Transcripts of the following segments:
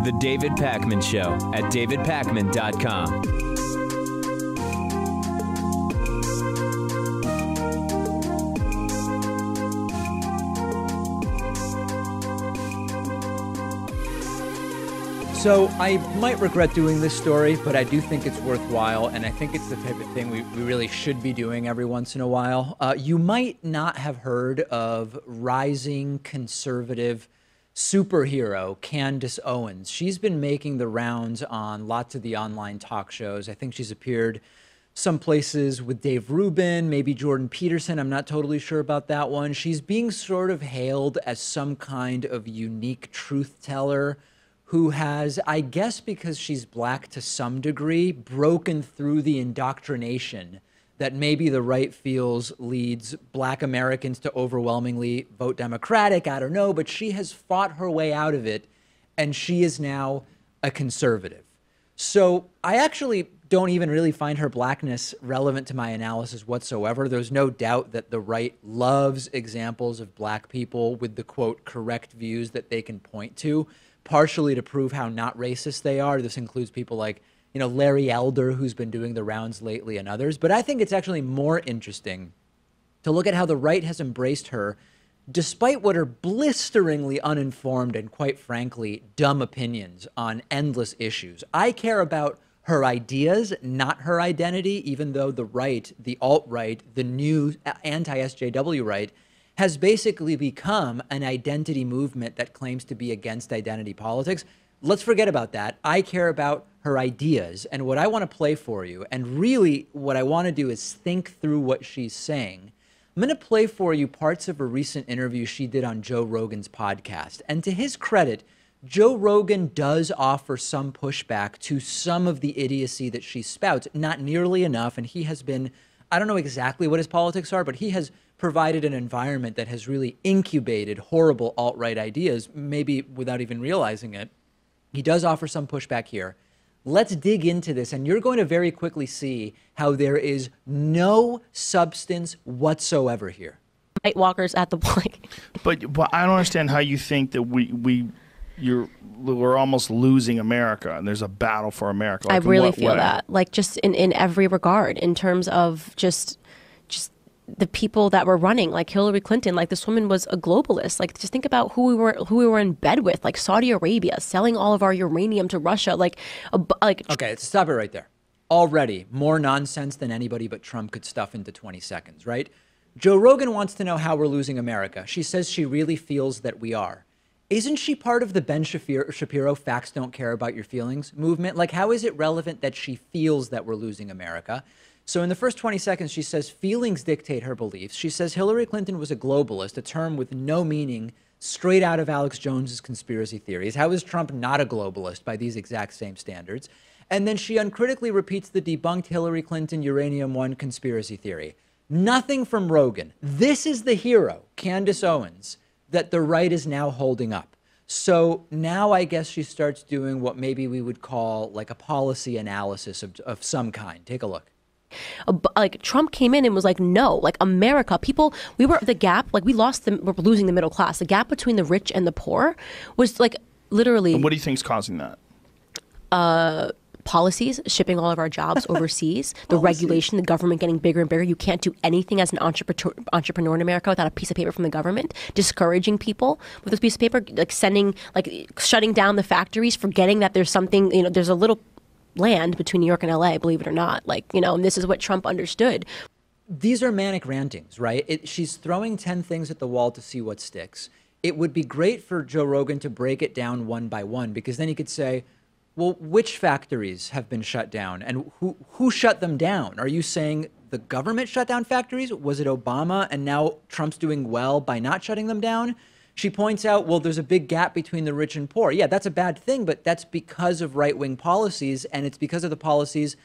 The David Pakman Show at davidpakman.com. So I might regret doing this story, but I do think it's worthwhile, and I think it's the type of thing we really should be doing every once in a while. You might not have heard of rising conservative superhero Candace Owens. She's been making the rounds on lots of the online talk shows. I think she's appeared some places with Dave Rubin, maybe Jordan Peterson. I'm not totally sure about that one. She's being sort of hailed as some kind of unique truth teller who has, I guess because she's black to some degree, broken through the indoctrination that maybe the right feels leads black Americans to overwhelmingly vote Democratic. I don't know, but she has fought her way out of it, and she is now a conservative. So I actually don't even really find her blackness relevant to my analysis whatsoever. There's no doubt that the right loves examples of black people with the, quote, correct views that they can point to, partially to prove how not racist they are. This includes people like, Larry Elder, who's been doing the rounds lately, and others. But I think it's actually more interesting to look at how the right has embraced her, despite what are blisteringly uninformed and, quite frankly, dumb opinions on endless issues. I care about her ideas, not her identity, even though the right, the alt-right, the new anti-SJW right, has basically become an identity movement that claims to be against identity politics. Let's forget about that. I care about her ideas. And what I want to play for you, and really what I want to do is think through what she's saying. I'm going to play for you parts of a recent interview she did on Joe Rogan's podcast. And to his credit, Joe Rogan does offer some pushback to some of the idiocy that she spouts, not nearly enough. And he has been, I don't know exactly what his politics are, but he has provided an environment that has really incubated horrible alt-right ideas, maybe without even realizing it. He does offer some pushback here. Let's dig into this, and you're going to very quickly see how there is no substance whatsoever here. White walkers at the point. But I don't understand how you think that we're almost losing America, and there's a battle for America. Like, I really feel that, like, just in every regard, in terms of just the people that were running, like Hillary Clinton. Like, this woman was a globalist. Like, just think about who we were in bed with, like Saudi Arabia, selling all of our uranium to Russia. Okay, stop it right there. Already more nonsense than anybody but Trump could stuff into 20 seconds, right? Joe Rogan wants to know how we're losing America. She says she really feels that we are. Isn't she part of the Ben Shapiro facts don't care about your feelings movement? Like, how is it relevant that she feels that we're losing America? So in the first 20 seconds, she says feelings dictate her beliefs. She says Hillary Clinton was a globalist, a term with no meaning, straight out of Alex Jones's conspiracy theories. How is Trump not a globalist by these exact same standards? And then she uncritically repeats the debunked Hillary Clinton Uranium One conspiracy theory. Nothing from Rogan. This is the hero, Candace Owens, that the right is now holding up. So now I guess she starts doing what maybe we would call like a policy analysis of some kind. Take a look. Like, Trump came in and was like, no, like, America, people, we were the gap, like, we're losing the middle class. The gap between the rich and the poor was like literally. And what do you think is causing that? Policies, shipping all of our jobs overseas, the regulation, the government getting bigger and bigger. You can't do anything as an entrepreneur in America without a piece of paper from the government, discouraging people with this piece of paper, like shutting down the factories, forgetting that there's something, there's a little land between New York and LA, believe it or not, and this is what Trump understood. These are manic rantings, right? She's throwing 10 things at the wall to see what sticks. It would be great for Joe Rogan to break it down one by one, because then he could say, well, which factories have been shut down and who shut them down? Are you saying the government shut down factories? Was it Obama and now Trump's doing well by not shutting them down? She points out, well, there's a big gap between the rich and poor. Yeah, that's a bad thing, but that's because of right-wing policies, and it's because of the policies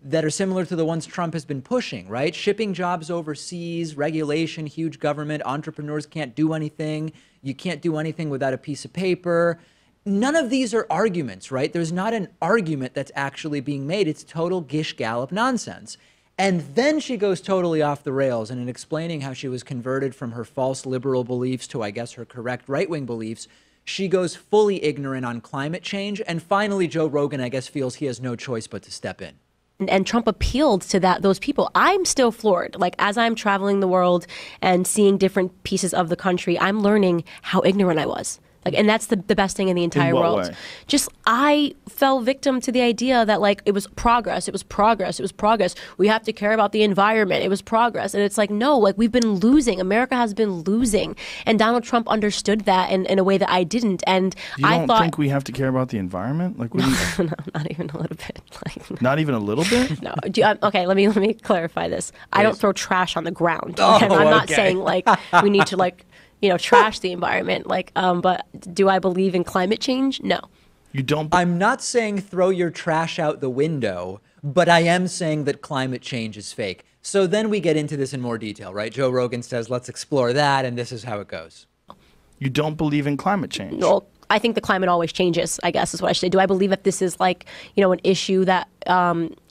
that are similar to the ones Trump has been pushing, right? Shipping jobs overseas, regulation, huge government, entrepreneurs can't do anything. You can't do anything without a piece of paper. None of these are arguments, right? There's not an argument that's actually being made. It's total gish gallop nonsense. And then she goes totally off the rails. And in explaining how she was converted from her false liberal beliefs to, I guess, her correct right-wing beliefs, she goes fully ignorant on climate change. And finally, Joe Rogan, I guess, feels he has no choice but to step in. And Trump appealed to those people. I'm still floored. Like, as I'm traveling the world and seeing different pieces of the country, I'm learning how ignorant I was. Like, and that's the best thing in the entire world. Way? Just, I fell victim to the idea that, like, it was progress. It was progress. It was progress. We have to care about the environment. It was progress. And it's like, no, like, we've been losing. America has been losing. And Donald Trump understood that in a way that I didn't. And I thought, think we have to care about the environment? Like, what do you, no, not even a little bit. Like, not even a little bit? no. Okay, let me clarify this. I don't throw trash on the ground. Oh, Okay? I'm not okay. saying, like, we need to, like, trash the environment. Like, but do I believe in climate change? No. You don't? I'm not saying throw your trash out the window, but I am saying that climate change is fake. So then we get into this in more detail, right? Joe Rogan says, let's explore that, and this is how it goes. You don't believe in climate change? Well, I think the climate always changes, I guess is what I should say. Do I believe that this is, like, an issue that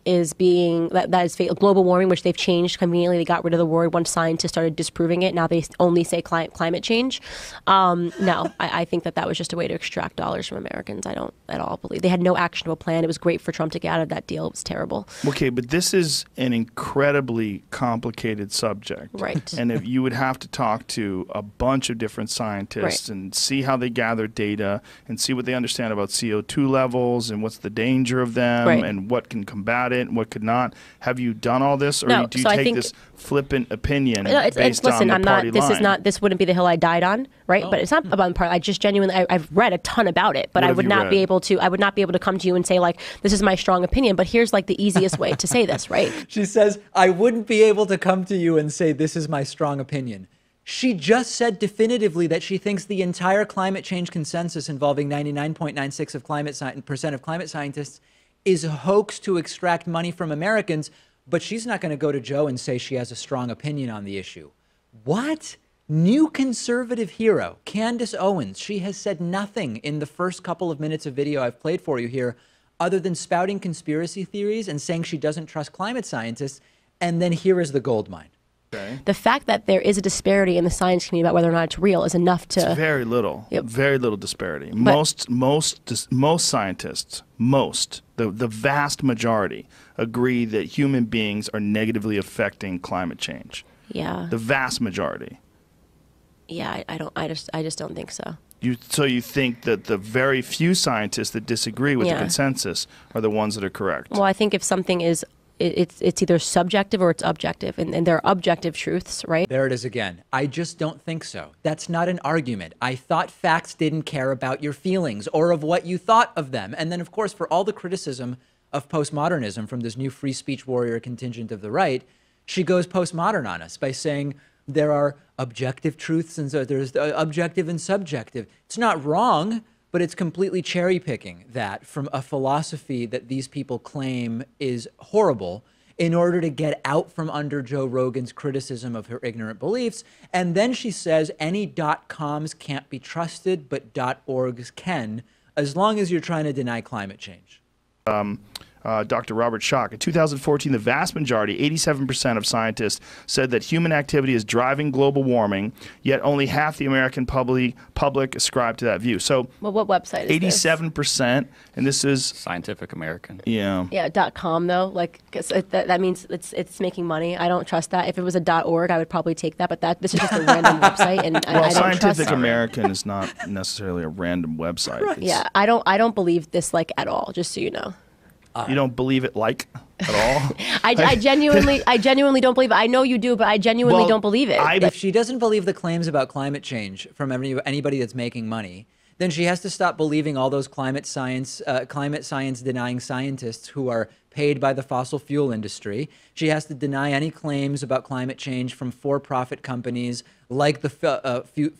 is being, that is global warming, which they've changed conveniently. They got rid of the word once scientists started disproving it. Now they only say climate change. No, I think that was just a way to extract dollars from Americans. I don't at all believe. They had no actionable plan. It was great for Trump to get out of that deal. It was terrible. Okay, but this is an incredibly complicated subject. Right. And if you would have to talk to a bunch of different scientists and see how they gather data and see what they understand about CO2 levels and what's the danger of them and what can combat it and what could not. Have you done all this, or do you take this flippant opinion based on the party line? This wouldn't be the hill I died on, right? But it's not about the party. I just genuinely, I've read a ton about it, but I would not be able to come to you and say, like, this is my strong opinion. But here's, like, the easiest way to say this, right? She says, I wouldn't be able to come to you and say, this is my strong opinion. She just said definitively that she thinks the entire climate change consensus involving 99.96% of climate scientists is a hoax to extract money from Americans, but she's not going to go to Joe and say she has a strong opinion on the issue. What? New conservative hero, Candace Owens. She has said nothing in the first couple of minutes of video I've played for you here other than spouting conspiracy theories and saying she doesn't trust climate scientists. And then here is the gold mine. Okay. The fact that there is a disparity in the science community about whether or not it's real is enough to... It's very little. Yep. Very little disparity. Most scientists, the vast majority, agree that human beings are negatively affecting climate change. Yeah. The vast majority. Yeah, I just don't think so. So you think that the very few scientists that disagree with the consensus are the ones that are correct? Well, I think if something is... It's either subjective or it's objective, and there are objective truths, right? There it is again. I just don't think so. That's not an argument. I thought facts didn't care about your feelings or of what you thought of them. And then, of course, for all the criticism of postmodernism from this new free speech warrior contingent of the right, she goes postmodern on us by saying there are objective truths and so there's objective and subjective. It's not wrong, but it's completely cherry picking that from a philosophy that these people claim is horrible in order to get out from under Joe Rogan's criticism of her ignorant beliefs. And then she says any .coms can't be trusted, but .orgs can, as long as you're trying to deny climate change. Dr. Robert Schock. In 2014, the vast majority, 87% of scientists, said that human activity is driving global warming, yet only half the American public ascribe to that view. So, well, what website is 87%, and this is Scientific American. Yeah. Yeah, .com though, like, 'cause that means it's making money. I don't trust that. If it was a .org, I would probably take that. But this is just a random website, and I don't trust Scientific American is not necessarily a random website. Right. Yeah, I don't believe this, like, at all. Just so you know. You don't believe it, like, at all? I genuinely don't believe it. I know you do, but I genuinely don't believe it. If she doesn't believe the claims about climate change from anybody that's making money, then she has to stop believing all those climate science denying scientists who are paid by the fossil fuel industry. She has to deny any claims about climate change from for-profit companies like the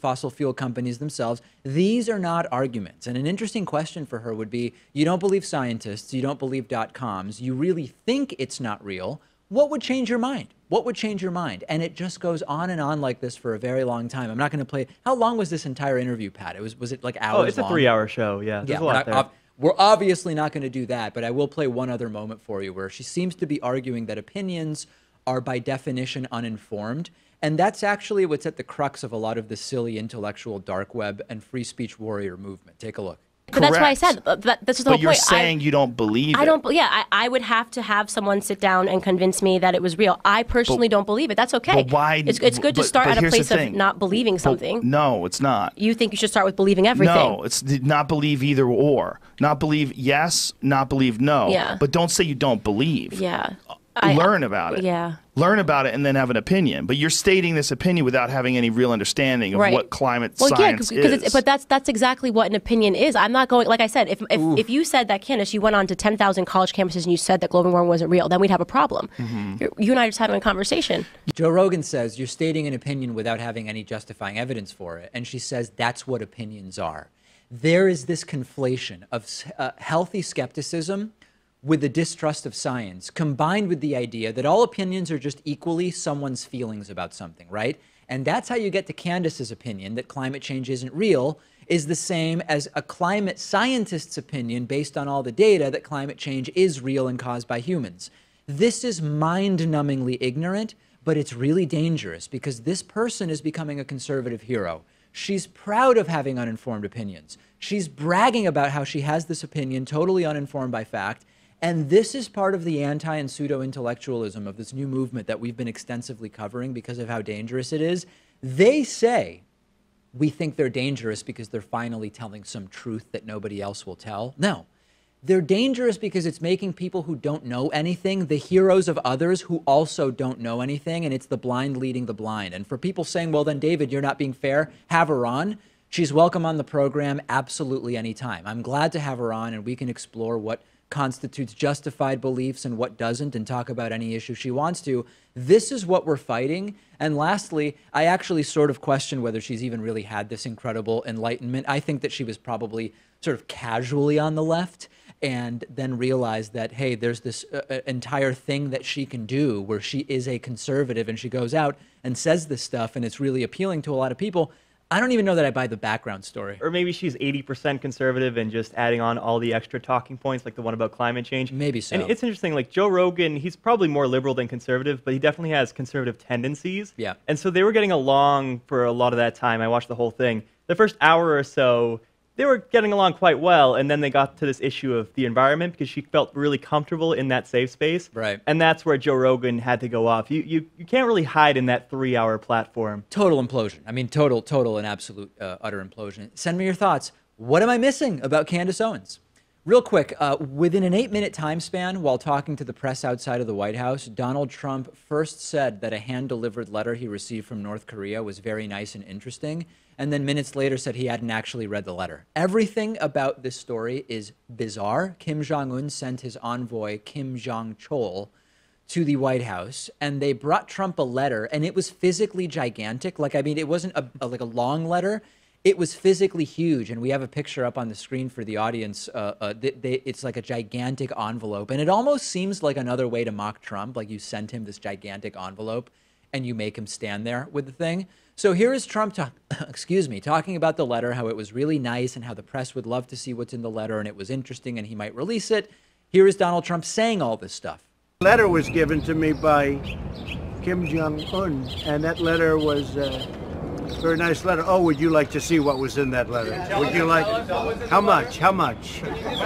fossil fuel companies themselves. These are not arguments. And an interesting question for her would be, you don't believe scientists, you don't believe .coms, you really think it's not real. What would change your mind? What would change your mind? And it just goes on and on like this for a very long time. I'm not going to play. How long was this entire interview, Pat? Was it like hours long? Oh, it's a 3-hour show. Yeah, there's a lot there. We're obviously not going to do that, but I will play one other moment for you where she seems to be arguing that opinions are by definition uninformed. And that's actually what's at the crux of a lot of the silly intellectual dark web and free speech warrior movement. Take a look. But that's why I said that's the whole point. But you're saying you don't believe it. I don't. Yeah, I would have to have someone sit down and convince me that it was real. I personally don't believe it. That's okay. But why? It's good to start at a place of not believing something. No, it's not. You think you should start with believing everything? No, it's not believe either or. Not believe yes, not believe no. Yeah. But don't say you don't believe. Yeah. Learn about it. Yeah. Learn about it and then have an opinion. But you're stating this opinion without having any real understanding of what climate science is. But that's exactly what an opinion is. I'm not going, like I said, if you said that, Candace, you went on to 10,000 college campuses and you said that global warming wasn't real, then we'd have a problem. You and I are just having a conversation. Joe Rogan says you're stating an opinion without having any justifying evidence for it. And she says that's what opinions are. There is this conflation of healthy skepticism with the distrust of science, combined with the idea that all opinions are just equally someone's feelings about something, right? And that's how you get to Candace's opinion that climate change isn't real, is the same as a climate scientist's opinion based on all the data that climate change is real and caused by humans. This is mind-numbingly ignorant, but it's really dangerous because this person is becoming a conservative hero. She's proud of having uninformed opinions. She's bragging about how she has this opinion totally uninformed by fact. And this is part of the anti and pseudo-intellectualism of this new movement that we've been extensively covering because of how dangerous it is. They say we think they're dangerous because they're finally telling some truth that nobody else will tell. No, they're dangerous because it's making people who don't know anything the heroes of others who also don't know anything, and it's the blind leading the blind. And for people saying, well, then, David, you're not being fair, have her on. She's welcome on the program absolutely anytime. I'm glad to have her on, and we can explore what constitutes justified beliefs and what doesn't, and talk about any issue she wants to. This is what we're fighting. And lastly, I actually sort of question whether she's even really had this incredible enlightenment. I think that she was probably sort of casually on the left and then realized that, hey, there's this entire thing that she can do where she is a conservative and she goes out and says this stuff and it's really appealing to a lot of people. I don't even know that I buy the background story. Or maybe she's 80% conservative and just adding on all the extra talking points, like the one about climate change. Maybe so. And it's interesting, like Joe Rogan, he's probably more liberal than conservative, but he definitely has conservative tendencies. Yeah. And so they were getting along for a lot of that time. I watched the whole thing. The first hour or so, they were getting along quite well, and then they got to this issue of the environment because she felt really comfortable in that safe space. Right. And that's where Joe Rogan had to go off. You can't really hide in that 3-hour platform. Total implosion. I mean, total and absolute utter implosion. Send me your thoughts. What am I missing about Candace Owens? Real quick, within an 8-minute time span while talking to the press outside of the White House, Donald Trump first said that a hand-delivered letter he received from North Korea was very nice and interesting, and then minutes later said he hadn't actually read the letter. Everything about this story is bizarre. Kim Jong-un sent his envoy, Kim Jong-chol, to the White House, and they brought Trump a letter, and it was physically gigantic. Like, I mean, it wasn't like a long letter. It was physically huge, and we have a picture up on the screen for the audience. It's like a gigantic envelope, and it almost seems like another way to mock Trump, like you send him this gigantic envelope, and you make him stand there with the thing. So here is Trump, talking about the letter, how it was really nice, and how the press would love to see what's in the letter, and it was interesting, and he might release it. Here is Donald Trump saying all this stuff. The letter was given to me by Kim Jong-un, and that letter was very nice letter. Oh, would you like to see what was in that letter? Would you like? How much? How much?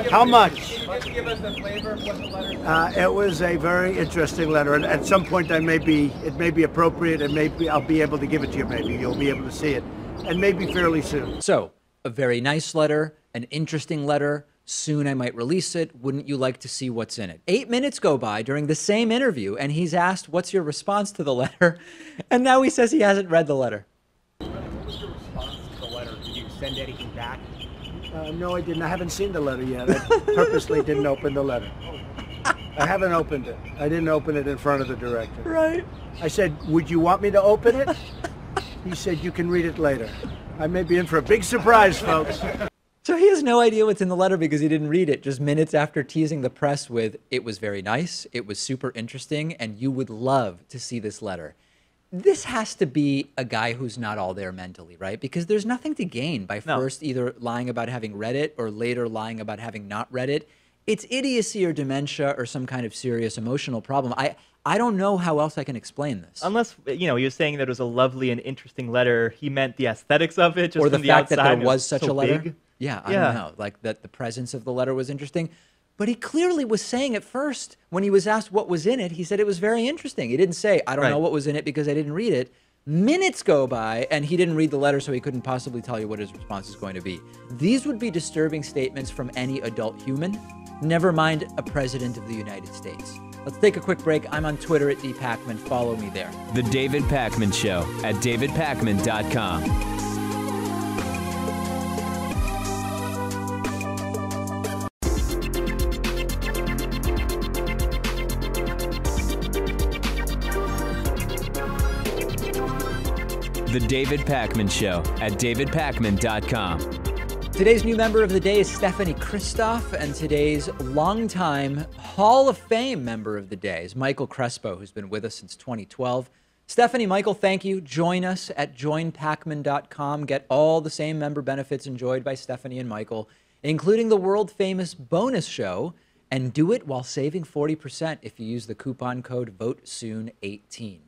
How much? Why don't you give us the flavor of what the letter? It was a very interesting letter, and at some point it may be appropriate, and maybe I'll be able to give it to you. Maybe you'll be able to see it, and maybe fairly soon. So, a very nice letter, an interesting letter. Soon I might release it. Wouldn't you like to see what's in it? 8 minutes go by during the same interview, and he's asked, "What's your response to the letter?" And now he says he hasn't read the letter. What was your response to the letter? Did you send anything back? No, I didn't. I haven't seen the letter yet. I purposely didn't open the letter. I haven't opened it. I didn't open it in front of the director. Right. I said, would you want me to open it? He said, you can read it later. I may be in for a big surprise, folks. So he has no idea what's in the letter because he didn't read it just minutes after teasing the press with, it was very nice, it was super interesting, and you would love to see this letter. This has to be a guy who's not all there mentally, right? Because there's nothing to gain by first either lying about having read it or later lying about having not read it. It's idiocy or dementia or some kind of serious emotional problem. I don't know how else I can explain this. Unless, he was saying that it was a lovely and interesting letter. He meant the aesthetics of it, just or the from fact the outside. that there was such so a letter. big. Yeah, I don't know. Like that the presence of the letter was interesting. But he clearly was saying at first, when he was asked what was in it, he said it was very interesting. He didn't say, I don't know what was in it because I didn't read it. Minutes go by and he didn't read the letter, so he couldn't possibly tell you what his response is going to be. These would be disturbing statements from any adult human, never mind a president of the United States. Let's take a quick break. I'm on Twitter at @dpacman. Follow me there. The David Pakman Show at davidpakman.com. The David Pakman Show at davidpakman.com. Today's new member of the day is Stephanie Kristoff, and today's longtime Hall of Fame member of the day is Michael Crespo, who's been with us since 2012. Stephanie, Michael, thank you. Join us at joinpakman.com. Get all the same member benefits enjoyed by Stephanie and Michael, including the world-famous bonus show, and do it while saving 40% if you use the coupon code VOTESOON18.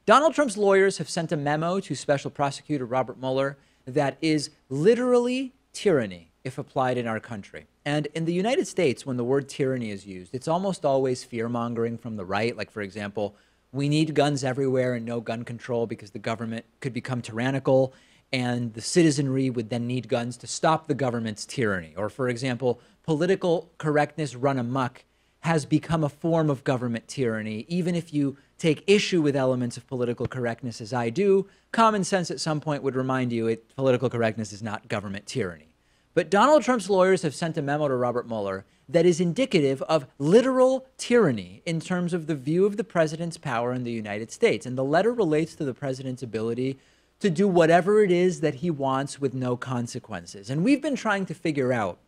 Donald Trump's lawyers have sent a memo to Special Prosecutor Robert Mueller that is literally tyranny if applied in our country. And in the United States, when the word tyranny is used, it's almost always fear-mongering from the right. Like, for example, we need guns everywhere and no gun control because the government could become tyrannical and the citizenry would then need guns to stop the government's tyranny. Or, for example, political correctness run amok has become a form of government tyranny. Even if you take issue with elements of political correctness, as I do, common sense at some point would remind you political correctness is not government tyranny. But Donald Trump's lawyers have sent a memo to Robert Mueller that is indicative of literal tyranny in terms of the view of the president's power in the United States. And the letter relates to the president's ability to do whatever it is that he wants with no consequences. And we've been trying to figure out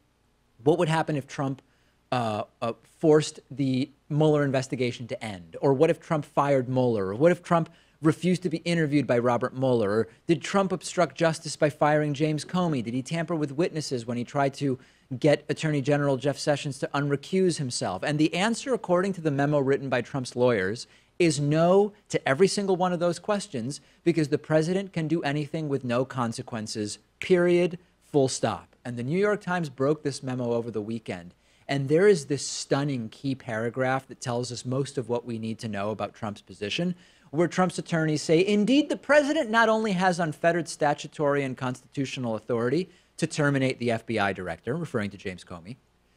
what would happen if Trump forced the Mueller investigation to end? Or what if Trump fired Mueller? Or what if Trump refused to be interviewed by Robert Mueller? Or did Trump obstruct justice by firing James Comey? Did he tamper with witnesses when he tried to get Attorney General Jeff Sessions to unrecuse himself? And the answer, according to the memo written by Trump's lawyers, is no to every single one of those questions, because the president can do anything with no consequences, period, full stop. And the New York Times broke this memo over the weekend. And there is this stunning key paragraph that tells us most of what we need to know about Trump's position, where Trump's attorneys say, indeed, the president not only has unfettered statutory and constitutional authority to terminate the FBI director, referring to James Comey,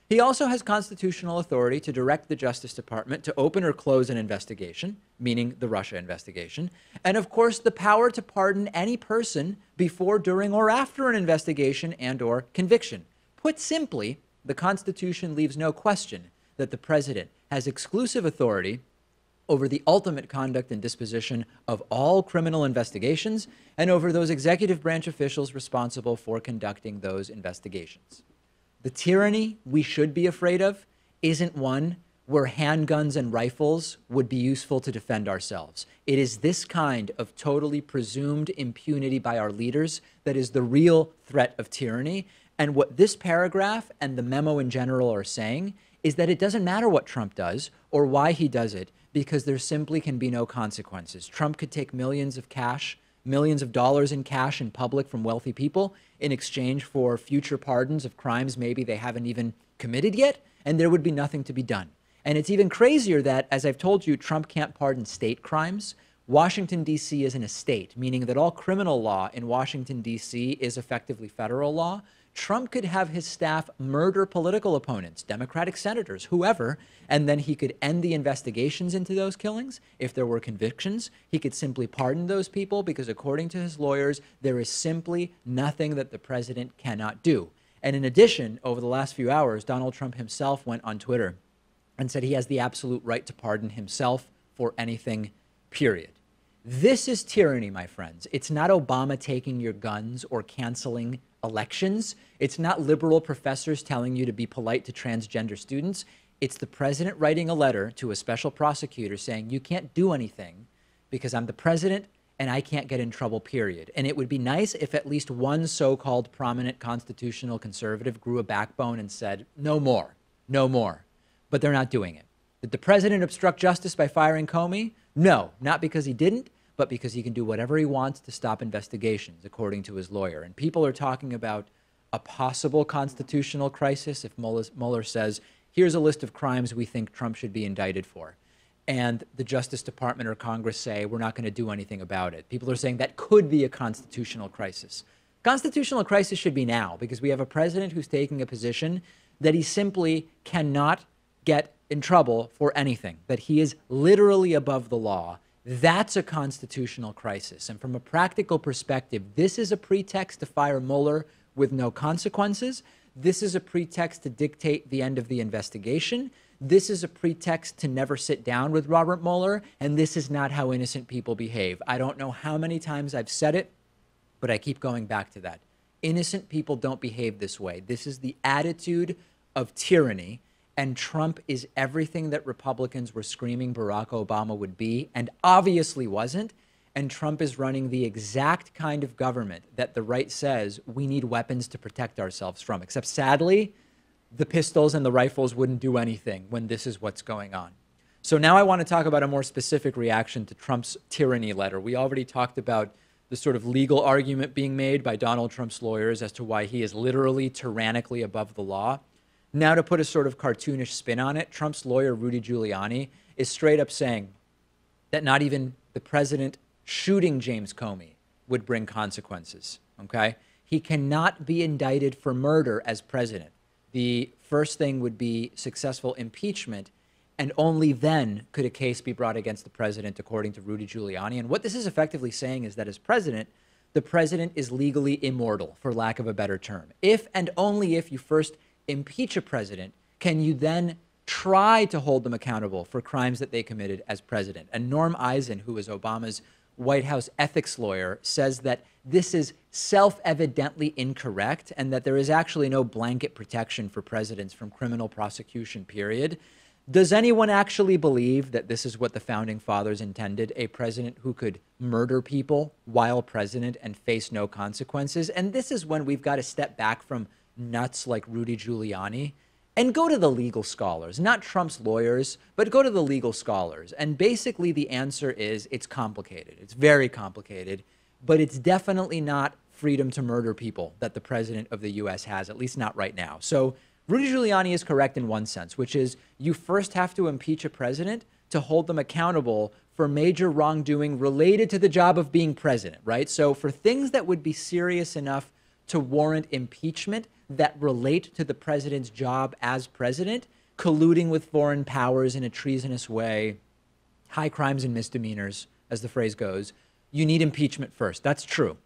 he also has constitutional authority to direct the Justice Department to open or close an investigation, meaning the Russia investigation, and of course the power to pardon any person before, during, or after an investigation and or conviction. Put simply, the Constitution leaves no question that the president has exclusive authority over the ultimate conduct and disposition of all criminal investigations and over those executive branch officials responsible for conducting those investigations. The tyranny we should be afraid of isn't one where handguns and rifles would be useful to defend ourselves. It is this kind of totally presumed impunity by our leaders that is the real threat of tyranny. And what this paragraph and the memo in general are saying is that it doesn't matter what Trump does or why he does it, because there simply can be no consequences. Trump could take millions of dollars in cash in public from wealthy people in exchange for future pardons of crimes maybe they haven't even committed yet, and there would be nothing to be done. And it's even crazier that, as I've told you, Trump can't pardon state crimes. Washington, D.C. isn't a state, meaning that all criminal law in Washington, D.C. is effectively federal law. Trump could have his staff murder political opponents, Democratic senators, whoever, and then he could end the investigations into those killings. If there were convictions, he could simply pardon those people because, according to his lawyers, there is simply nothing that the president cannot do. And in addition, over the last few hours, Donald Trump himself went on Twitter and said he has the absolute right to pardon himself for anything, period. This is tyranny, my friends. It's not Obama taking your guns or canceling elections. It's not liberal professors telling you to be polite to transgender students. It's the president writing a letter to a special prosecutor saying, you can't do anything because I'm the president and I can't get in trouble, period. And it would be nice if at least one so-called prominent constitutional conservative grew a backbone and said, no more. No more. But they're not doing it. Did the president obstruct justice by firing Comey? No, not because he didn't, but because he can do whatever he wants to stop investigations, according to his lawyer. And people are talking about a possible constitutional crisis if Mueller says, here's a list of crimes we think Trump should be indicted for. And the Justice Department or Congress say, we're not going to do anything about it. People are saying that could be a constitutional crisis. Constitutional crisis should be now, because we have a president who's taking a position that he simply cannot get in trouble for anything, that he is literally above the law. That's a constitutional crisis. And from a practical perspective, this is a pretext to fire Mueller with no consequences. This is a pretext to dictate the end of the investigation. This is a pretext to never sit down with Robert Mueller. And this is not how innocent people behave. I don't know how many times I've said it, but I keep going back to that. Innocent people don't behave this way. This is the attitude of tyranny. And Trump is everything that Republicans were screaming Barack Obama would be, and obviously wasn't. And Trump is running the exact kind of government that the right says we need weapons to protect ourselves from. Except sadly, the pistols and the rifles wouldn't do anything when this is what's going on. So now I want to talk about a more specific reaction to Trump's tyranny letter. We already talked about the sort of legal argument being made by Donald Trump's lawyers as to why he is literally tyrannically above the law. Now, to put a sort of cartoonish spin on it, Trump's lawyer, Rudy Giuliani, is straight up saying that not even the president shooting James Comey would bring consequences, okay? He cannot be indicted for murder as president. The first thing would be successful impeachment, and only then could a case be brought against the president, according to Rudy Giuliani. And what this is effectively saying is that as president, the president is legally immortal, for lack of a better term. If and only if you first impeach a president, can you then try to hold them accountable for crimes that they committed as president? And Norm Eisen, who is Obama's White House ethics lawyer, says that this is self-evidently incorrect and that there is actually no blanket protection for presidents from criminal prosecution, period. Does anyone actually believe that this is what the founding fathers intended, a president who could murder people while president and face no consequences? And this is when we've got to step back from nuts like Rudy Giuliani and go to the legal scholars, not Trump's lawyers, but go to the legal scholars. And basically the answer is it's complicated. It's very complicated, but it's definitely not freedom to murder people that the president of the US has, at least not right now. So Rudy Giuliani is correct in one sense, which is you first have to impeach a president to hold them accountable for major wrongdoing related to the job of being president, right? So for things that would be serious enough to warrant impeachment that relate to the president's job as president, colluding with foreign powers in a treasonous way, high crimes and misdemeanors, as the phrase goes, you need impeachment first. That's true.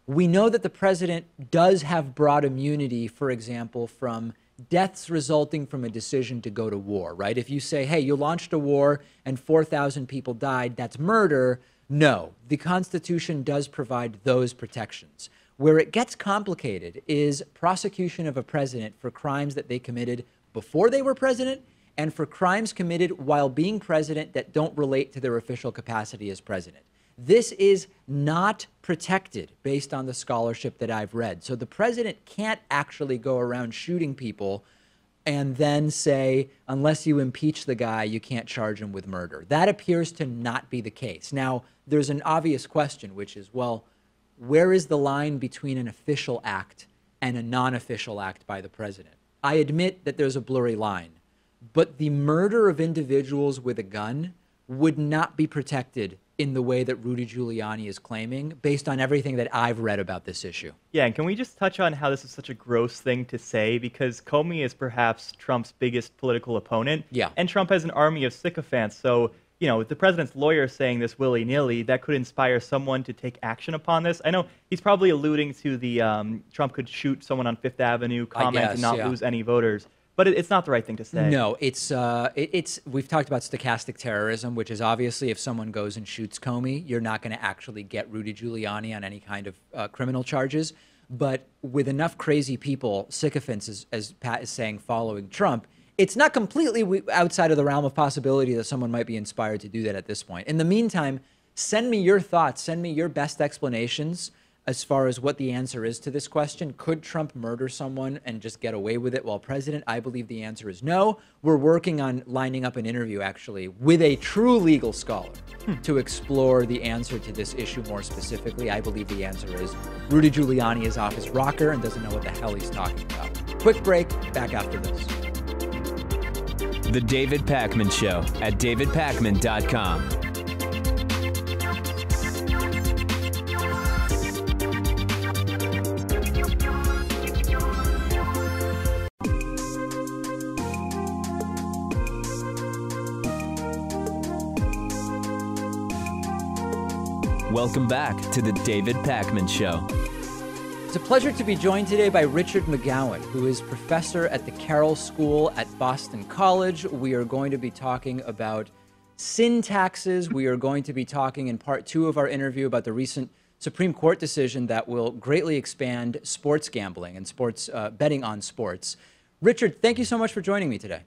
We know that the president does have broad immunity, for example, from deaths resulting from a decision to go to war, right? If you say, hey, you launched a war and 4,000 people died, that's murder. No, the Constitution does provide those protections. Where it gets complicated is prosecution of a president for crimes that they committed before they were president and for crimes committed while being president that don't relate to their official capacity as president. This is not protected based on the scholarship that I've read. So the president can't actually go around shooting people and then say, unless you impeach the guy, you can't charge him with murder. That appears to not be the case. Now, there's an obvious question, which is, well, where is the line between an official act and a non-official act by the president? I admit that there's a blurry line, but the murder of individuals with a gun would not be protected in the way that Rudy Giuliani is claiming, based on everything that I've read about this issue. Yeah, and can we just touch on how this is such a gross thing to say? Because Comey is perhaps Trump's biggest political opponent. Yeah. And Trump has an army of sycophants. So, you know, with the president's lawyer saying this willy-nilly, that could inspire someone to take action upon this. I know he's probably alluding to the Trump could shoot someone on Fifth Avenue comment and not lose any voters. But it's not the right thing to say. No, it's we've talked about stochastic terrorism, which is obviously if someone goes and shoots Comey, you're not going to actually get Rudy Giuliani on any kind of criminal charges. But with enough crazy people, sycophants, as Pat is saying, following Trump, it's not completely outside of the realm of possibility that someone might be inspired to do that at this point. In the meantime, send me your thoughts. Send me your best explanations as far as what the answer is to this question. Could Trump murder someone and just get away with it while president? I believe the answer is no. We're working on lining up an interview, actually, with a true legal scholar to explore the answer to this issue more specifically. I believe the answer is Rudy Giuliani is off his rocker and doesn't know what the hell he's talking about. Quick break, back after this. The David Pakman Show at davidpakman.com. Welcome back to the David Pakman Show. It's a pleasure to be joined today by Richard McGowan, who is professor at the Carroll School at Boston College. We are going to be talking about sin taxes. We are going to be talking in part 2 of our interview about the recent Supreme Court decision that will greatly expand sports gambling and sports betting on sports. Richard, thank you so much for joining me today.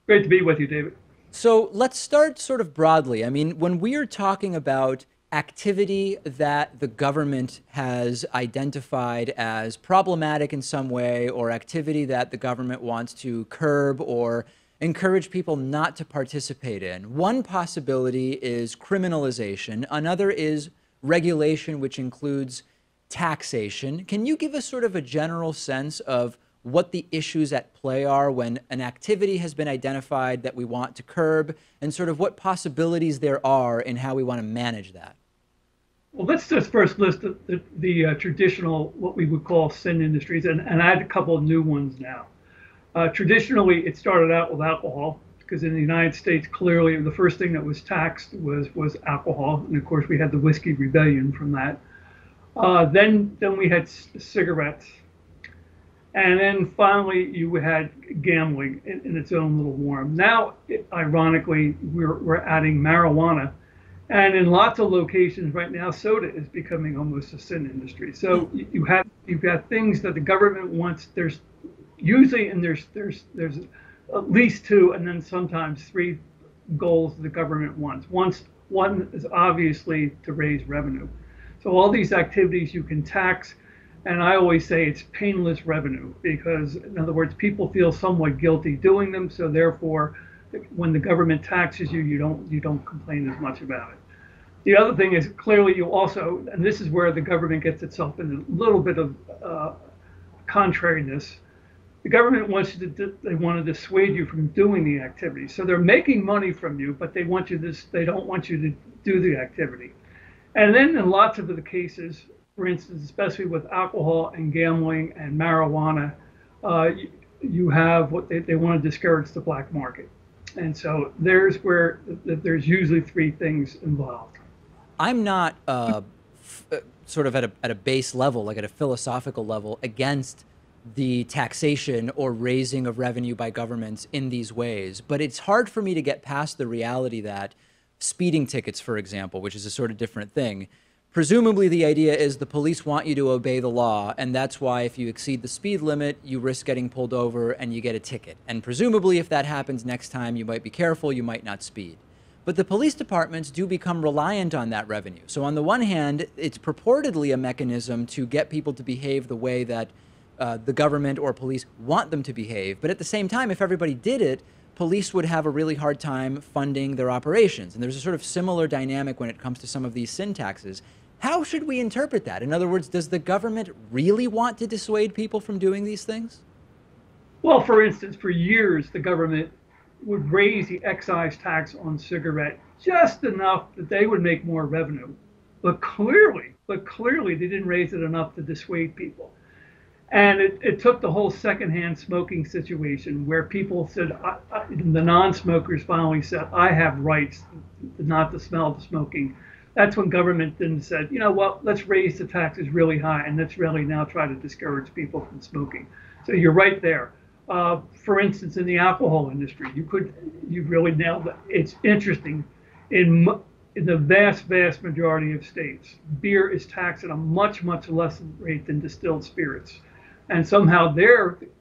Great to be with you, David. So let's start sort of broadly. I mean, when we are talking about activity that the government has identified as problematic in some way, or activity that the government wants to curb or encourage people not to participate in, one possibility is criminalization. Another is regulation, which includes taxation. Can you give us sort of a general sense of what the issues at play are when an activity has been identified that we want to curb, and sort of what possibilities there are in how we want to manage that? Well, let's just first list the traditional, what we would call sin industries, and add a couple of new ones now. Traditionally, it started out with alcohol, because in the United States, clearly the first thing that was taxed was alcohol, and of course we had the whiskey rebellion from that. Then we had cigarettes, and then finally you had gambling in its own little form. Now, ironically, we're adding marijuana. And in lots of locations right now, soda is becoming almost a sin industry. So you've got things that the government wants. There's usually, and there's at least 2, and then sometimes 3 goals the government wants. One is obviously to raise revenue. So all these activities you can tax, and I always say it's painless revenue, because in other words, people feel somewhat guilty doing them. So therefore, when the government taxes you, you don't complain as much about it. The other thing is, clearly you also, and this is where the government gets itself in a little bit of contrariness. The government wants you to, they want to dissuade you from doing the activity. So they're making money from you, but they don't want you to do the activity. And then in lots of the cases, for instance, especially with alcohol and gambling and marijuana, you have what they want to discourage the black market. And so there's where there's usually 3 things involved. I'm not sort of at a base level, like at a philosophical level, against the taxation or raising of revenue by governments in these ways. But it's hard for me to get past the reality that speeding tickets, for example, which is a sort of different thing, presumably the idea is the police want you to obey the law, and that's why if you exceed the speed limit, you risk getting pulled over and you get a ticket. And presumably if that happens next time, you might be careful, you might not speed. But the police departments do become reliant on that revenue. So on the one hand, it's purportedly a mechanism to get people to behave the way that the government or police want them to behave. But at the same time, if everybody did it, police would have a really hard time funding their operations. And there's a sort of similar dynamic when it comes to some of these sin taxes. How should we interpret that? In other words, does the government really want to dissuade people from doing these things? Well, for instance, for years, the government would raise the excise tax on cigarette just enough that they would make more revenue. But clearly they didn't raise it enough to dissuade people. And it took the whole secondhand smoking situation where people said, the non-smokers finally said, I have rights not to smell the smoking. That's when government then said, you know what, let's raise the taxes really high and let's really now try to discourage people from smoking. So you're right there. For instance, in the alcohol industry, you really nailed it. It's interesting. In the vast majority of states, beer is taxed at a much less rate than distilled spirits. And somehow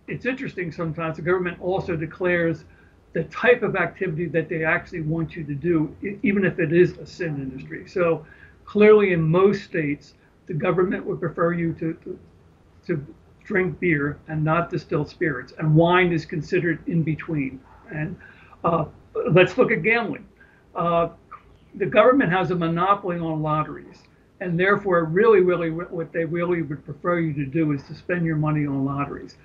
it's interesting sometimes the government also declares the type of activity that they actually want you to do, even if it is a sin industry. So clearly in most states, the government would prefer you to drink beer and not distill spirits, and wine is considered in between. And let's look at gambling. The government has a monopoly on lotteries, and therefore really what they really would prefer you to do is to spend your money on lotteries.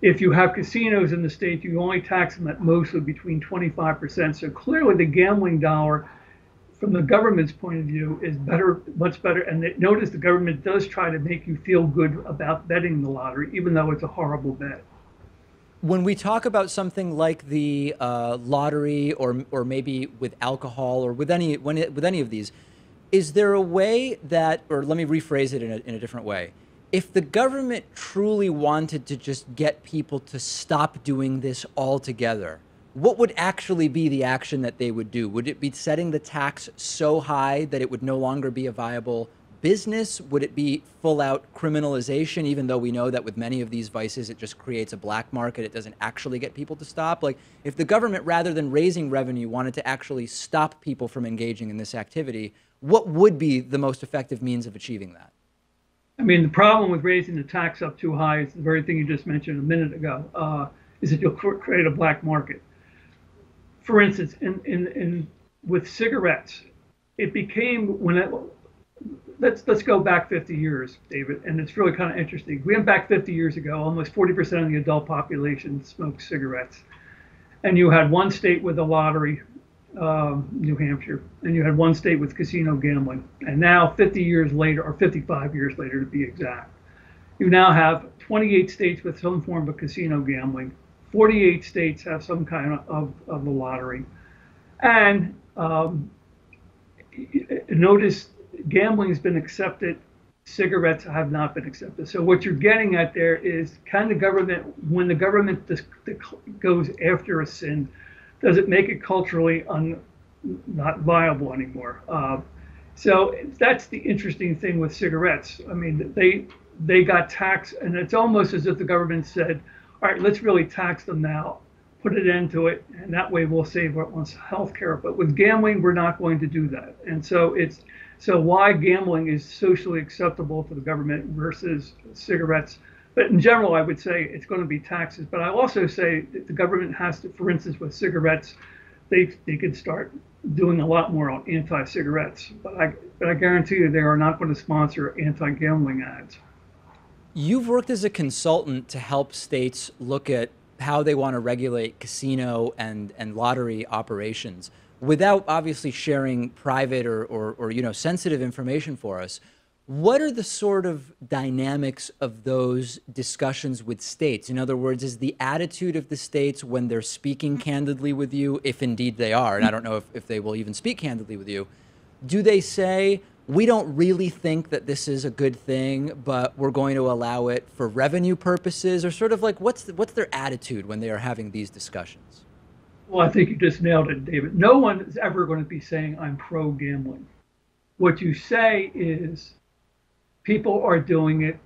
If you have casinos in the state, you only tax them at mostly between 25%. So clearly the gambling dollar from the government's point of view is better, much better. And notice the government does try to make you feel good about betting the lottery, even though it's a horrible bet. When we talk about something like the lottery, or maybe with alcohol, or with any of these, is there a way that, or let me rephrase it in a different way, if the government truly wanted to just get people to stop doing this altogether, what would actually be the action that they would do? Would it be setting the tax so high that it would no longer be a viable business? Would it be full out criminalization, even though we know that with many of these vices, it just creates a black market? It doesn't actually get people to stop. Like, if the government, rather than raising revenue, wanted to actually stop people from engaging in this activity, what would be the most effective means of achieving that? I mean, the problem with raising the tax up too high is the very thing you just mentioned a minute ago, is that you'll create a black market. For instance, with cigarettes, it became let's go back 50 years, David, and it's really kind of interesting. We went back 50 years ago, almost 40% of the adult population smoked cigarettes. And you had one state with a lottery, New Hampshire, and you had one state with casino gambling. And now 50 years later, or 55 years later to be exact, you now have 28 states with some form of casino gambling. 48 states have some kind of a lottery. And notice gambling has been accepted, cigarettes have not been accepted. So what you're getting at there is, can the government, when the government goes after a sin, does it make it culturally not viable anymore? So that's the interesting thing with cigarettes. I mean, they got taxed, and it's almost as if the government said, all right, let's really tax them now, put an end to it, and that way we'll save everyone's health care. But with gambling, we're not going to do that. And so so why gambling is socially acceptable to the government versus cigarettes. But in general, I would say it's going to be taxes. But I also say that the government has to, for instance, with cigarettes, they could start doing a lot more on anti-cigarettes. But I guarantee you they are not going to sponsor anti-gambling ads. You've worked as a consultant to help states look at how they want to regulate casino and lottery operations without obviously sharing private or sensitive information for us. What are the sort of dynamics of those discussions with states? In other words, is the attitude of the states when they're speaking candidly with you, if indeed they are, and I don't know if they will even speak candidly with you, do they say, we don't really think that this is a good thing, but we're going to allow it for revenue purposes? Or sort of like, what's their attitude when they are having these discussions? Well, I think you just nailed it, David. No one is ever going to be saying, I'm pro-gambling. What you say is, people are doing it.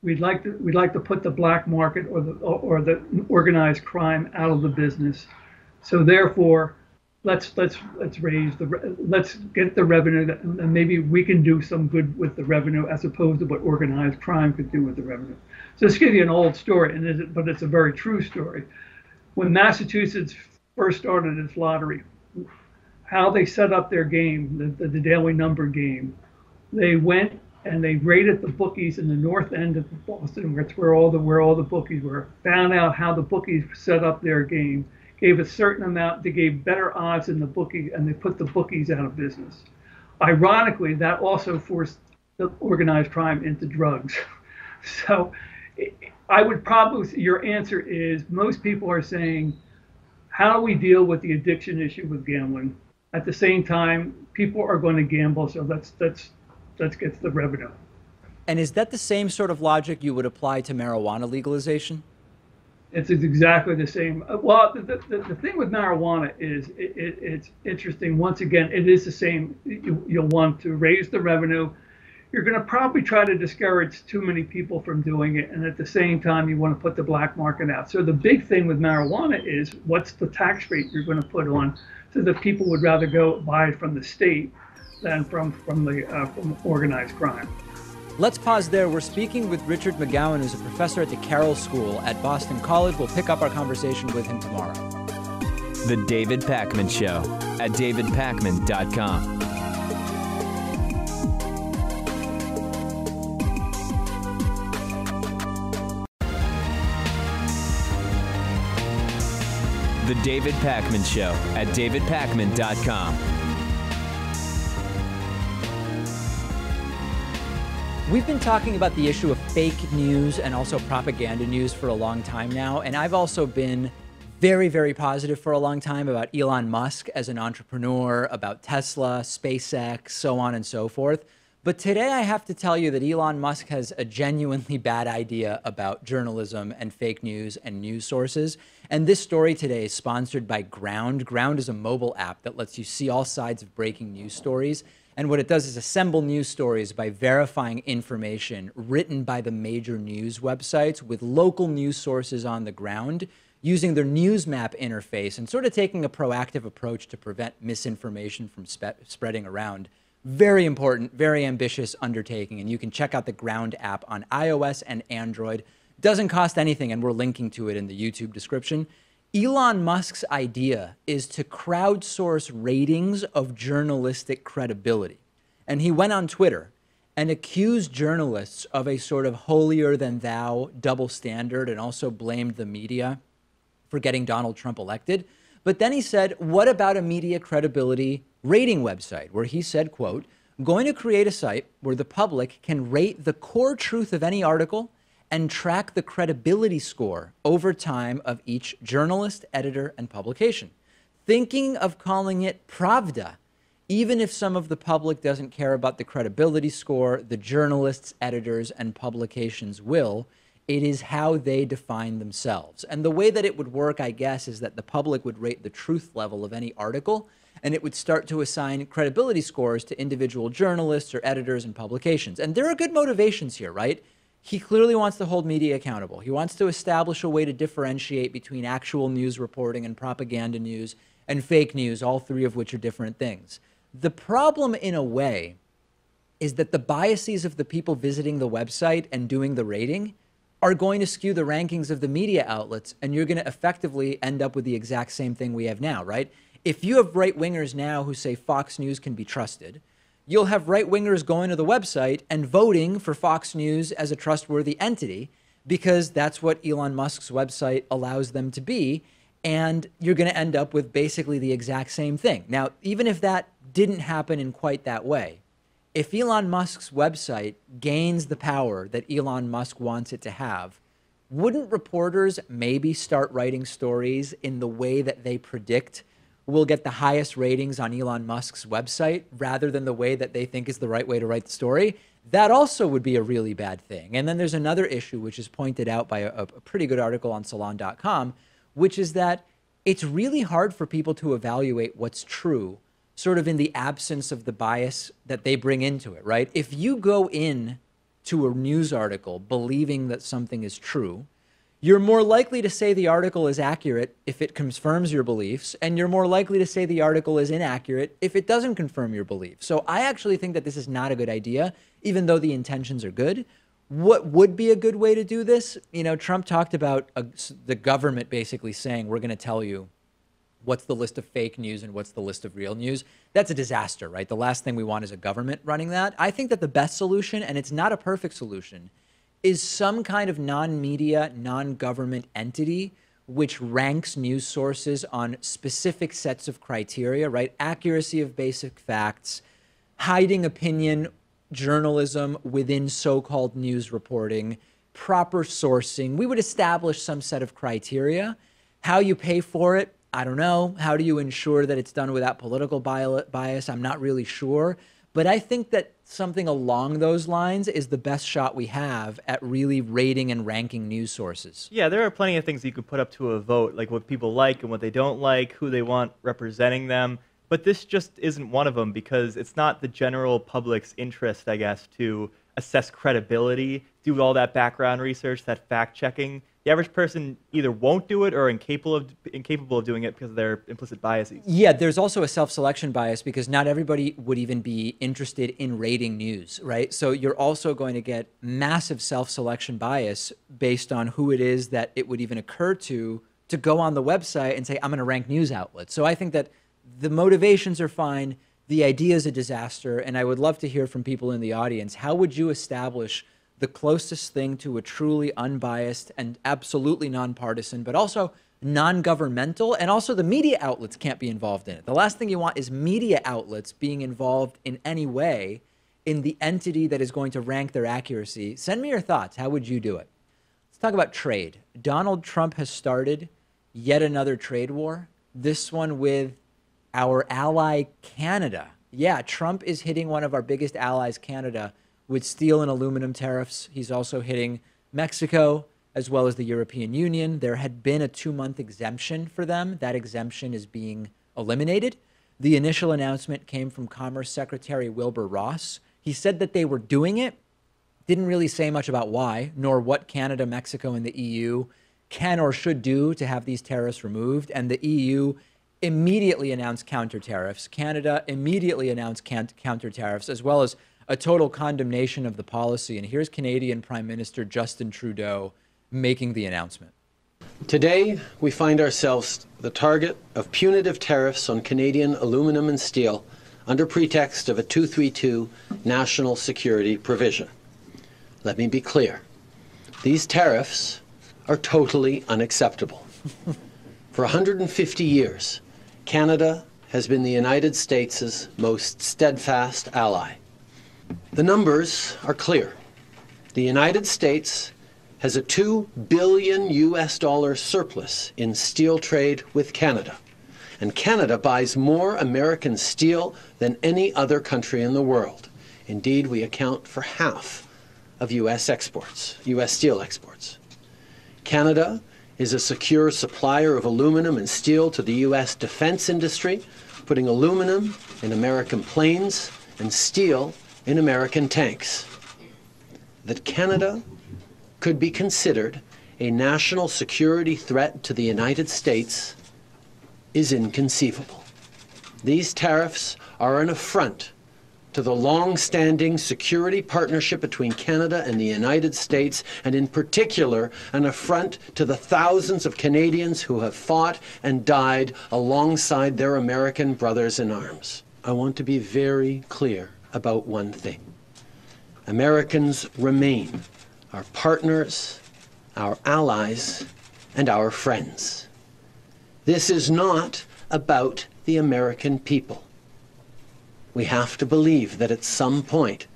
We'd like to put the black market or the organized crime out of the business. So therefore, let's get the revenue, and maybe we can do some good with the revenue as opposed to what organized crime could do with the revenue. So let's give you an old story, but it's a very true story. When Massachusetts first started its lottery, how they set up their game, the daily number game, they went and they raided the bookies in the north end of Boston, where all the bookies were, found out how the bookies set up their game, gave a certain amount, they gave better odds than the bookie, and they put the bookies out of business. Ironically, that also forced the organized crime into drugs. So I would probably, your answer is, most people are saying, how do we deal with the addiction issue with gambling? At the same time, people are going to gamble, so let's get the revenue. And is that the same sort of logic you would apply to marijuana legalization? It's exactly the same. Well, the thing with marijuana is it's interesting. Once again, it is the same. You'll want to raise the revenue. You're going to probably try to discourage too many people from doing it. And at the same time, you want to put the black market out. So the big thing with marijuana is, what's the tax rate you're going to put on, so that people would rather go buy it from the state than from organized crime. Let's pause there. We're speaking with Richard McGowan, who's a professor at the Carroll School at Boston College. We'll pick up our conversation with him tomorrow. The David Pakman Show at davidpakman.com. The David Pakman Show at davidpakman.com. We've been talking about the issue of fake news and also propaganda news for a long time now, and I've also been very, very positive for a long time about Elon Musk as an entrepreneur, about Tesla, SpaceX, so on and so forth. But today I have to tell you that Elon Musk has a genuinely bad idea about journalism and fake news and news sources. And this story today is sponsored by Ground. Ground is a mobile app that lets you see all sides of breaking news stories. And what it does is assemble news stories by verifying information written by the major news websites with local news sources on the ground, using their news map interface and sort of taking a proactive approach to prevent misinformation from spreading around. Very important, very ambitious undertaking, and you can check out the Ground app on iOS and Android. Doesn't cost anything, and we're linking to it in the YouTube description. Elon Musk's idea is to crowdsource ratings of journalistic credibility. And he went on Twitter and accused journalists of a sort of holier-than-thou double standard and also blamed the media for getting Donald Trump elected. But then he said, what about a media credibility rating website, where he said, quote, going to create a site where the public can rate the core truth of any article and track the credibility score over time of each journalist, editor, and publication. Thinking of calling it Pravda, even if some of the public doesn't care about the credibility score, the journalists, editors, and publications will. It is how they define themselves. And the way that it would work, I guess, is that the public would rate the truth level of any article, and it would start to assign credibility scores to individual journalists or editors and publications. And there are good motivations here, right? He clearly wants to hold media accountable. He wants to establish a way to differentiate between actual news reporting and propaganda news and fake news, all three of which are different things. The problem, in a way, is that the biases of the people visiting the website and doing the rating are going to skew the rankings of the media outlets, and you're going to effectively end up with the exact same thing we have now, right? If you have right-wingers now who say Fox News can be trusted, you'll have right-wingers going to the website and voting for Fox News as a trustworthy entity because that's what Elon Musk's website allows them to be, and you're going to end up with basically the exact same thing. Now, even if that didn't happen in quite that way, if Elon Musk's website gains the power that Elon Musk wants it to have, wouldn't reporters maybe start writing stories in the way that they predict will get the highest ratings on Elon Musk's website rather than the way that they think is the right way to write the story? That also would be a really bad thing. And then there's another issue, which is pointed out by a pretty good article on Salon.com, which is that it's really hard for people to evaluate what's true sort of in the absence of the bias that they bring into it, right? If you go in to a news article believing that something is true, you're more likely to say the article is accurate if it confirms your beliefs, and you're more likely to say the article is inaccurate if it doesn't confirm your beliefs. So I actually think that this is not a good idea, even though the intentions are good. What would be a good way to do this? You know, Trump talked about the government basically saying, we're going to tell you what's the list of fake news and what's the list of real news. That's a disaster, right? The last thing we want is a government running that. I think that the best solution, and it's not a perfect solution, is some kind of non-media, non-government entity which ranks news sources on specific sets of criteria, right? Accuracy of basic facts, hiding opinion journalism within so-called news reporting, proper sourcing. We would establish some set of criteria. How you pay for it, I don't know. How do you ensure that it's done without political bias? I'm not really sure. But I think that something along those lines is the best shot we have at really rating and ranking news sources. Yeah, there are plenty of things you could put up to a vote, like what people like and what they don't like, who they want representing them. But this just isn't one of them because it's not the general public's interest, I guess, to assess credibility, do all that background research, that fact-checking. the average person either won't do it or incapable of doing it because of their implicit biases. Yeah, there's also a self-selection bias because not everybody would even be interested in rating news, right? So you're also going to get massive self-selection bias based on who it is that it would even occur to go on the website and say, I'm going to rank news outlets. So I think that the motivations are fine. The idea is a disaster. And I would love to hear from people in the audience. How would you establish the closest thing to a truly unbiased and absolutely nonpartisan, but also non-governmental, and also the media outlets can't be involved in it. The last thing you want is media outlets being involved in any way in the entity that is going to rank their accuracy. Send me your thoughts. How would you do it? Let's talk about trade. Donald Trump has started yet another trade war, this one with our ally Canada. Yeah, Trump is hitting one of our biggest allies, Canada, with steel and aluminum tariffs. He's also hitting Mexico as well as the European Union. There had been a 2-month exemption for them. That exemption is being eliminated. The initial announcement came from Commerce Secretary Wilbur Ross. He said that they were doing it, didn't really say much about why, nor what Canada, Mexico, and the EU can or should do to have these tariffs removed. And the EU immediately announced counter tariffs. Canada immediately announced counter tariffs, as well as a total condemnation of the policy. And here's Canadian Prime Minister Justin Trudeau making the announcement. Today, we find ourselves the target of punitive tariffs on Canadian aluminum and steel under pretext of a 232 national security provision. Let me be clear. These tariffs are totally unacceptable. For 150 years, Canada has been the United States' most steadfast ally. The numbers are clear. The United States has a $2 billion surplus in steel trade with Canada. And Canada buys more American steel than any other country in the world. Indeed, we account for half of U.S. steel exports. Canada is a secure supplier of aluminum and steel to the U.S. defense industry, putting aluminum in American planes and steel in American tanks. That Canada could be considered a national security threat to the United States is inconceivable. These tariffs are an affront to the long-standing security partnership between Canada and the United States, and in particular, an affront to the thousands of Canadians who have fought and died alongside their American brothers in arms. I want to be very clear about one thing. Americans remain our partners, our allies, and our friends. This is not about the American people. We have to believe that at some point,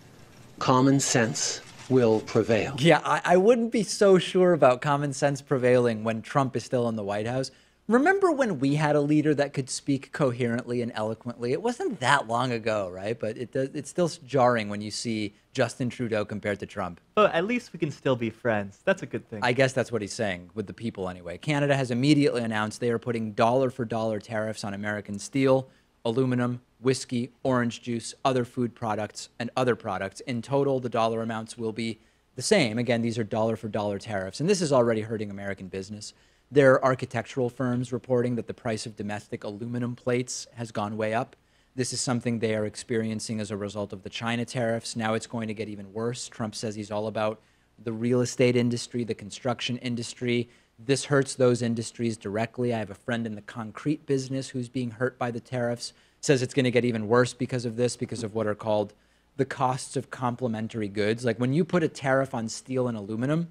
common sense will prevail. Yeah, I wouldn't be so sure about common sense prevailing when Trump is still in the White House. Remember when we had a leader that could speak coherently and eloquently? It wasn't that long ago, right? But it's still jarring when you see Justin Trudeau compared to Trump. But at least we can still be friends. That's a good thing. I guess that's what he's saying with the people anyway. Canada has immediately announced they are putting dollar-for-dollar tariffs on American steel, aluminum, whiskey, orange juice, other food products, and other products. In total, the dollar amounts will be the same. Again, these are dollar-for-dollar tariffs, and this is already hurting American business. There are architectural firms reporting that the price of domestic aluminum plates has gone way up. This is something they are experiencing as a result of the China tariffs. Now it's going to get even worse. Trump says he's all about the real estate industry, the construction industry. This hurts those industries directly. I have a friend in the concrete business who's being hurt by the tariffs, says it's going to get even worse because of this, because of what are called the costs of complementary goods. Like when you put a tariff on steel and aluminum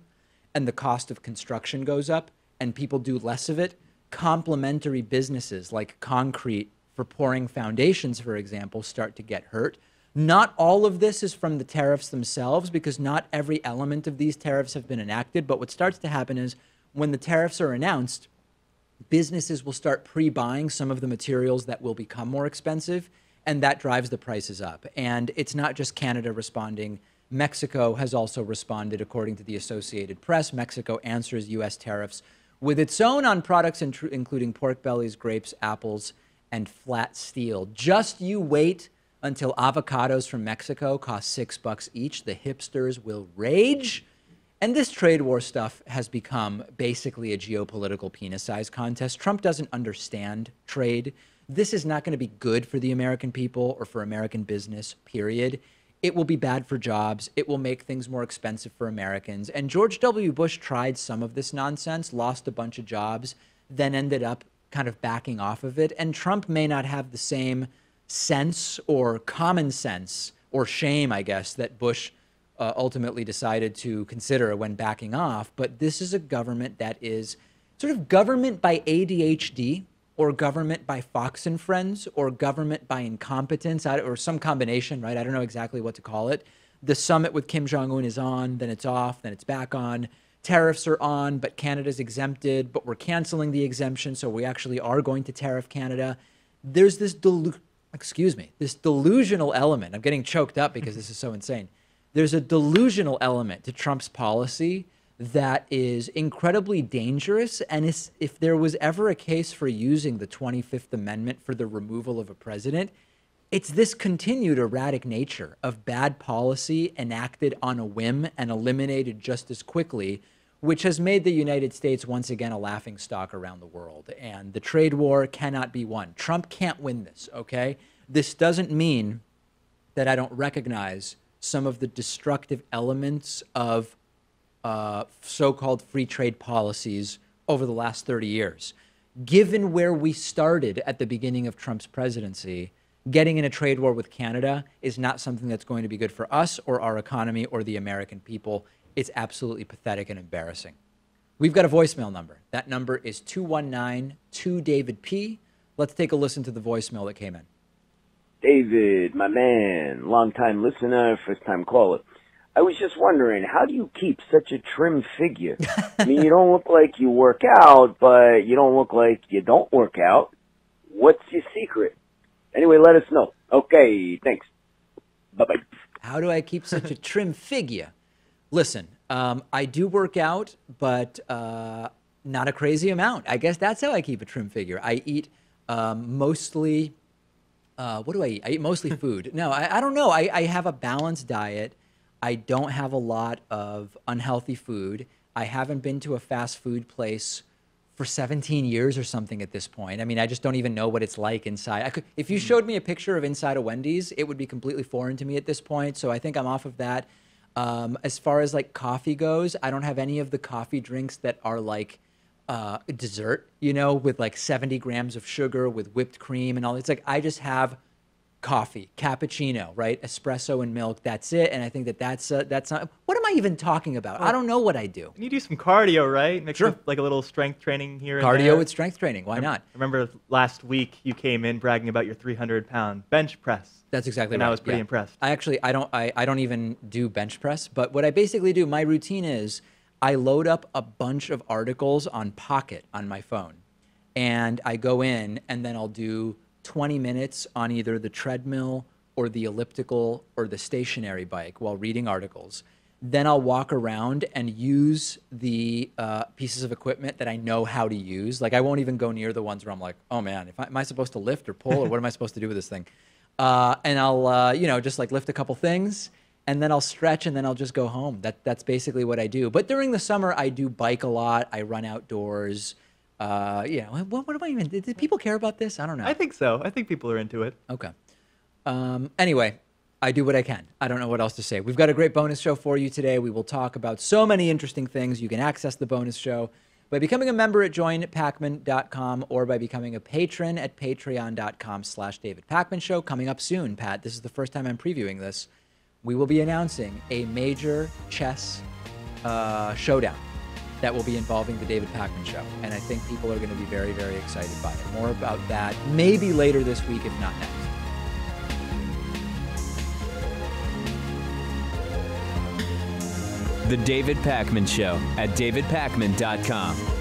and the cost of construction goes up, and people do less of it, complementary businesses like concrete for pouring foundations, for example, start to get hurt. Not all of this is from the tariffs themselves, because not every element of these tariffs have been enacted. But what starts to happen is when the tariffs are announced, businesses will start pre-buying some of the materials that will become more expensive, and that drives the prices up. And it's not just Canada responding. Mexico has also responded, according to the Associated Press. Mexico answers U.S. tariffs with its own on products including pork bellies, grapes, apples, and flat steel. Just you wait until avocados from Mexico cost $6 each. The hipsters will rage, And this trade war stuff has become basically a geopolitical penis size contest. Trump doesn't understand trade. This is not going to be good for the American people or for American business, period. It will be bad for jobs. It will make things more expensive for Americans. And George W. Bush tried some of this nonsense, lost a bunch of jobs, then ended up kind of backing off of it. And Trump may not have the same sense or common sense or shame, I guess, that Bush ultimately decided to consider when backing off. But this is a government that is sort of government by ADHD, or government by Fox and Friends, or government by incompetence, or some combination, right? I don't know exactly what to call it. The summit with Kim Jong-un is on, then it's off, then it's back on. Tariffs are on, but Canada's exempted, but we're canceling the exemption, so we actually are going to tariff Canada. There's this this delusional element. I'm getting choked up because this is so insane. There's a delusional element to Trump's policy that is incredibly dangerous. And if there was ever a case for using the 25th Amendment for the removal of a president, it's this continued erratic nature of bad policy enacted on a whim and eliminated just as quickly, which has made the United States once again a laughingstock around the world. And the trade war cannot be won. Trump can't win this, okay? This doesn't mean that I don't recognize some of the destructive elements of so-called free trade policies over the last 30 years. Given where we started at the beginning of Trump's presidency, getting in a trade war with Canada is not something that's going to be good for us or our economy or the American people. It's absolutely pathetic and embarrassing. We've got a voicemail number. That number is 219-2-DAVID-P. Let's take a listen to the voicemail that came in. David, my man, long-time listener, first-time caller. I was just wondering, how do you keep such a trim figure? I mean, you don't look like you work out, but you don't look like you don't work out. What's your secret? Anyway, let us know. Okay, thanks. Bye-bye. How do I keep such a trim figure? Listen, I do work out, but not a crazy amount. I guess that's how I keep a trim figure. I eat mostly, what do I eat? I eat mostly food. No, I don't know. I have a balanced diet. I don't have a lot of unhealthy food. I haven't been to a fast food place for 17 years or something at this point. I mean, I just don't even know what it's like inside. If you showed me a picture of inside a Wendy's, it would be completely foreign to me at this point. So I think I'm off of that. As far as like coffee goes, I don't have any of the coffee drinks that are like dessert, you know, with like 70 grams of sugar with whipped cream and all. It's like I just have coffee, cappuccino, right? Espresso and milk. That's it. And I think that's not. What am I even talking about? I don't know what I do. You do some cardio, right? Mix Sure. with like a little strength training here. Cardio and there. with strength training. Why not? I remember last week you came in bragging about your 300-pound bench press. That's exactly right. And I was pretty impressed. I don't even do bench press, but what I basically do, my routine is I load up a bunch of articles on Pocket on my phone, and I go in and then I'll do 20 minutes on either the treadmill or the elliptical or the stationary bike while reading articles. Then I'll walk around and use the pieces of equipment that I know how to use. Like I won't even go near the ones where I'm like, oh man, am I supposed to lift or pull or what am I supposed to do with this thing? And I'll, just like lift a couple things and then I'll stretch and then I'll just go home. That's basically what I do. But during the summer, I do bike a lot. I run outdoors. What am I even, did people care about this? I don't know. I think so. I think people are into it. Okay. Anyway, I do what I can. I don't know what else to say. We've got a great bonus show for you today. We will talk about so many interesting things. You can access the bonus show by becoming a member at joinpacman.com or by becoming a patron at patreon.com/David Pakman Show. Coming up soon, Pat, this is the first time I'm previewing this. We will be announcing a major chess showdown that will be involving the David Pakman Show. And I think people are going to be very, very excited by it. More about that maybe later this week, if not next. The David Pakman Show at davidpakman.com.